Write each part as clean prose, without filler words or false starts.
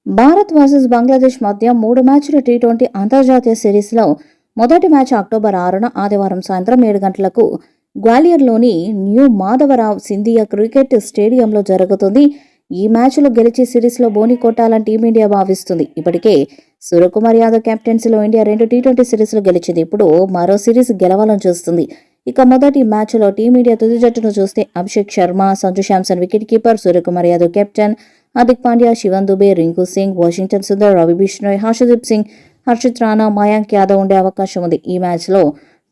Bharat versus Bangladesh మధ్య 3 మ్యాచ్ల T20 అంతర్జాతీయ సిరీస్లో మొదటి మ్యాచ్ అక్టోబర్ 6న ఆదివారం సాయంత్రం 7 గంటలకు గ్వాలియర్లోని న్యూ మాధవరావ్ సింధియా క్రికెట్ స్టేడియంలో జరుగుతుంది. ఈ మ్యాచ్లో గెలిచి సిరీస్లో బోని కొట్టాలని టీమిండియా భావిస్తుంది. ఇప్పటికే సూర్యకుమార్ యాదవ్ కెప్టెన్సీలో ఇండియా 2 టీ20 సిరీస్లు గెలిచింది. ఇప్పుడు మరో సిరీస్ గెలవాలని చూస్తుంది. ఇక మొదటి మ్యాచ్లో టీమిండియా తుది జట్టును చూస్తే Abhishek Sharma, Sanju Samson wicket keeper, Suryakumar Yadav captain, Hardik Pandya, Sivan Dube, Rinku Singh, Washington Sundar, Ravi Bishnoi, Harshdeep Singh, Harshit Rana, Mayank Yadav ఉండే అవకాశం ఉంది. ఈ మ్యాచ్లో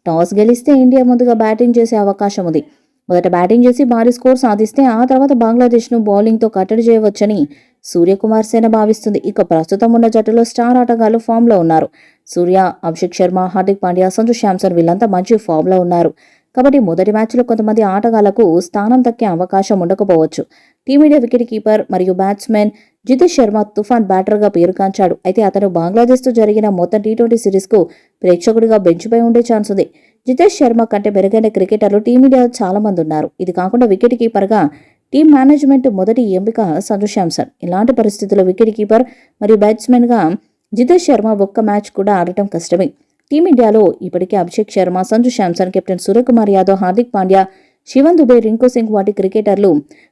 టాస్ గెలిస్తే ఇండియా ముందుగా బ్యాటింగ్ చేసే అవకాశం ఉంది. మొదట బ్యాటింగ్ చేసి భారీ స్కోర్ సాధిస్తే ఆ తర్వాత బంగ్లాదేశ్ను బౌలింగ్తో కట్టడి చేయవచ్చని సూర్యకుమార్ సేన భావిస్తుంది. ఇక ప్రస్తుతం ఉన్న జట్టులో స్టార్ ఆటగాళ్లు ఫామ్లో ఉన్నారు. సూర్య, అభిషేక్ శర్మ, హార్దిక్ పాండ్యా, సంజు శాంసన్ వీళ్ళంతా మంచి ఫామ్లో ఉన్నారు. కాబట్టి మొదటి మ్యాచ్లో కొంతమంది ఆటగాళ్లకు స్థానం దక్కే అవకాశం ఉండకపోవచ్చు. టీమిండియా వికెట్ కీపర్ మరియు బ్యాట్స్మెన్ జితేష్ శర్మ తుఫాన్ బ్యాటర్గా పేరుగాంచాడు. అయితే అతను బంగ్లాదేశ్తో జరిగిన మొత్తం టీ20 సిరీస్కు ప్రేక్షకుడిగా బెంచ్పై ఉండే ఛాన్స్ ఉంది. జితేష్ శర్మ కంటే మెరుగైన క్రికెటర్లు టీమిండియా చాలా మంది ఉన్నారు. ఇది కాకుండా వికెట్ కీపర్గా టీం మేనేజ్మెంట్ మొదటి ఎంపిక సంజు శాంసన్. ఇలాంటి పరిస్థితుల్లో వికెట్ కీపర్ మరియు బ్యాట్స్మెన్గా జితేష్ శర్మ ఒక్క మ్యాచ్ కూడా ఆడటం కష్టమే. టీమిండియాలో ఇప్పటికే అభిషేక్ శర్మ, సంజు శాంసన్, కెప్టెన్ సూర్యకుమార్ యాదవ్, హార్దిక్ పాండ్యా, శివన్ దుబే, రింకు సింగ్ వంటి క్రికెటర్లు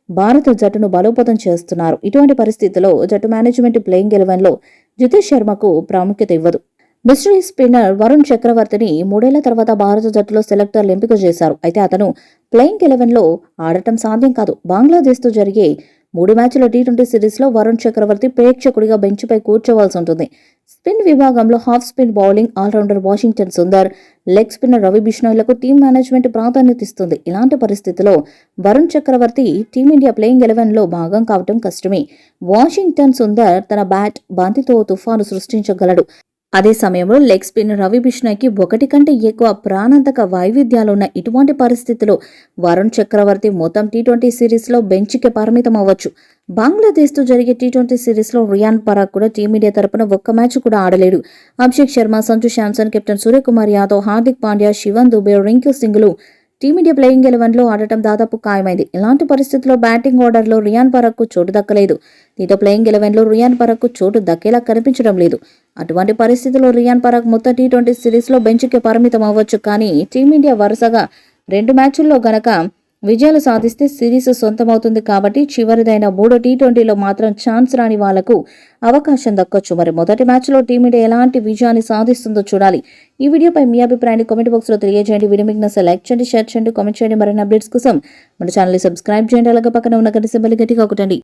భారత జట్టును బలోపేతం చేస్తున్నారు. ఇటువంటి పరిస్థితుల్లో జట్టు మేనేజ్మెంట్ ప్లేయింగ్ 11లో జితేష్ శర్మకు ప్రాముఖ్యత ఇవ్వదు. మిస్టరీ స్పిన్నర్ వరుణ్ చక్రవర్తిని 3 ఏళ్ల తర్వాత భారత జట్టులో సెలెక్టర్లు ఎంపిక చేశారు. అయితే అతను ప్లేయింగ్ 11లో ఆడటం సాధ్యం కాదు. బంగ్లాదేశ్తో జరిగే 3 మ్యాచ్ల టీ20 సిరీస్లో వరుణ్ చక్రవర్తి ప్రేక్షకుడిగా బెంచ్పై కూర్చోవాల్సి ఉంటుంది. స్పిన్ విభాగంలో half spin bowling allrounder Washington Sundar, leg spinner Ravi బిష్ణోయ్లకు టీం మేనేజ్మెంట్ ప్రాధాన్యత ఇస్తుంది. ఇలాంటి పరిస్థితిలో వరుణ్ చక్రవర్తి టీమిండియా ప్లేయింగ్ 11లో భాగం కావటం కష్టమే. వాషింగ్టన్ సుందర్ తన బ్యాట్ బంతితో తుఫాను సృష్టించగలడు. అదే సమయంలో లెగ్ స్పిన్నర్ రవి బిష్ణోయ్కి 1 కంటే ఎక్కువ ప్రాణాంతక వైవిధ్యాలున్న ఇటువంటి పరిస్థితిలో వరుణ్ చక్రవర్తి మొత్తం టీ20 సిరీస్లో బెంచ్కి పరిమితం అవ్వచ్చు. బంగ్లాదేశ్తో జరిగే టీ20 సిరీస్లో రియాన్ పరాగ్ కూడా టీమిండియా తరపున ఒక్క మ్యాచ్ కూడా ఆడలేడు. అభిషేక్ శర్మ, సంజు శాంసన్, కెప్టెన్ సూర్యకుమార్ యాదవ్, హార్దిక్ పాండ్యా, శివన్ దుబే, రింకు సింగ్లు టీమిండియా ప్లేయింగ్ 11లో ఆడటం దాదాపు ఖాయమైంది. ఇలాంటి పరిస్థితుల్లో బ్యాటింగ్ ఆర్డర్లో రియాన్ పరాగ్కు చోటు దక్కలేదు. దీంతో ప్లేయింగ్ 11లో రియాన్ పరాగ్కు చోటు దక్కేలా కనిపించడం లేదు. అటువంటి పరిస్థితుల్లో రియాన్ పరాగ్ మొత్తం టీ20 సిరీస్లో బెంచ్కి పరిమితం అవ్వచ్చు. కానీ టీమిండియా వరుసగా 2 మ్యాచ్ల్లో గనక విజయాలు సాధిస్తే సిరీస్ సొంతమవుతుంది. కాబట్టి చివరిదైన 3 టీ20లో మాత్రం ఛాన్స్ రాని వాళ్లకు అవకాశం దక్కొచ్చు. మరి మొదటి మ్యాచ్లో టీమిండియా ఎలాంటి విజయాన్ని సాధిస్తుందో చూడాలి. ఈ వీడియోపై మీ అభిప్రాయాన్ని కామెంట్ బాక్స్లో తెలియజేయండి. వీడియో మీకు నచ్చితే లైక్ చేయండి, షేర్ చేయండి, కామెంట్ చేయండి. మరిన్ని అప్డేట్స్ కోసం మన ఛానల్ని సబ్స్క్రైబ్ చేయండి. అలాగే పక్కన ఉన్న గంట సింబల్ గట్టిగా కొట్టండి.